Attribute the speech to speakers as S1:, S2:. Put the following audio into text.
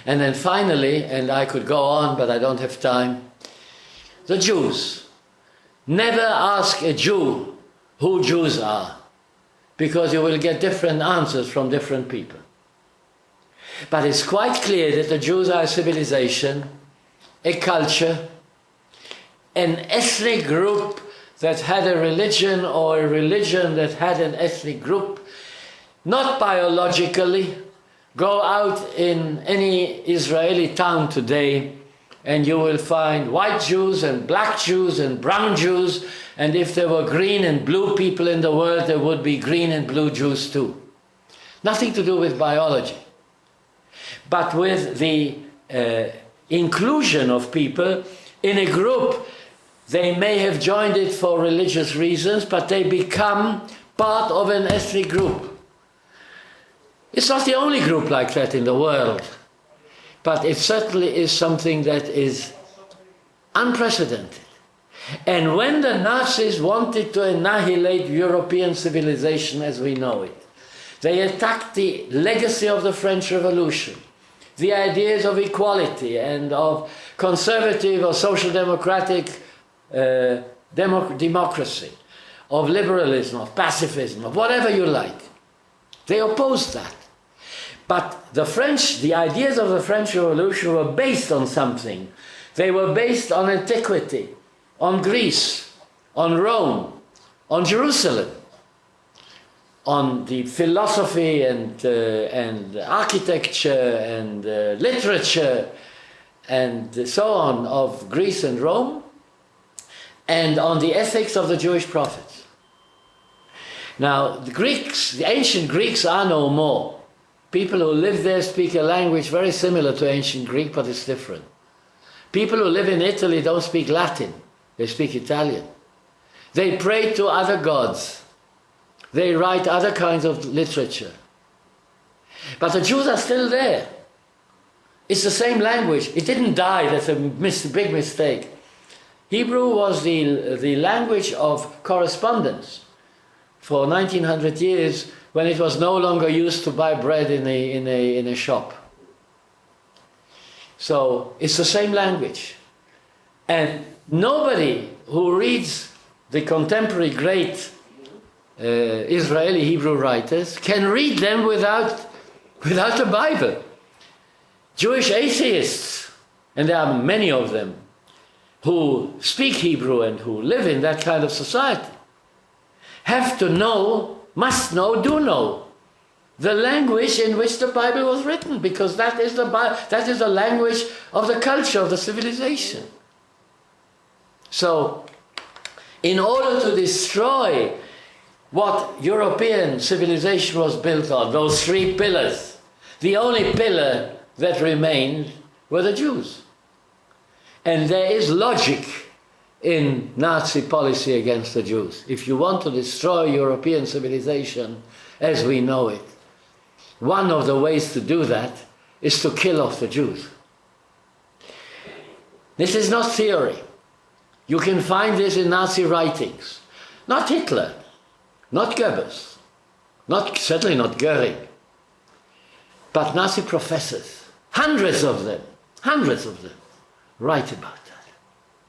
S1: And then finally, and I could go on, but I don't have time, the Jews. Never ask a Jew who Jews are, because you will get different answers from different people. But it's quite clear that the Jews are a civilization, a culture, an ethnic group that had a religion, or a religion that had an ethnic group, not biologically. Go out in any Israeli town today and you will find white Jews and black Jews and brown Jews, and if there were green and blue people in the world, there would be green and blue Jews too. Nothing to do with biology, but with the inclusion of people in a group. They may have joined it for religious reasons, but they become part of an ethnic group. It's not the only group like that in the world, but it certainly is something that is unprecedented. And when the Nazis wanted to annihilate European civilization as we know it, they attacked the legacy of the French Revolution, the ideas of equality and of conservative or social democratic democracy, of liberalism, of pacifism, of whatever you like. They opposed that. But the ideas of the French Revolution were based on something. They were based on antiquity, on Greece, on Rome, on Jerusalem, on the philosophy and architecture and literature and so on of Greece and Rome, and on the ethics of the Jewish prophets. Now, the ancient Greeks are no more. People who live there speak a language very similar to ancient Greek, but it's different. People who live in Italy don't speak Latin, they speak Italian. They pray to other gods. They write other kinds of literature. But the Jews are still there. It's the same language. It didn't die, that's a big mistake. Hebrew was the language of correspondence for 1900 years, when it was no longer used to buy bread in a shop. So it's the same language. And nobody who reads the contemporary great Israeli Hebrew writers can read them without the Bible. Jewish atheists, and there are many of them, who speak Hebrew and who live in that kind of society, have to know, must know, do know the language in which the Bible was written, because that is the language of the culture, of the civilization. So, in order to destroy what European civilization was built on, those three pillars, the only pillar that remained were the Jews. And there is logic in Nazi policy against the Jews. If you want to destroy European civilization as we know it, one of the ways to do that is to kill off the Jews. This is not theory. You can find this in Nazi writings. Not Hitler, not Goebbels, certainly not Goering, but Nazi professors, hundreds of them, write about it.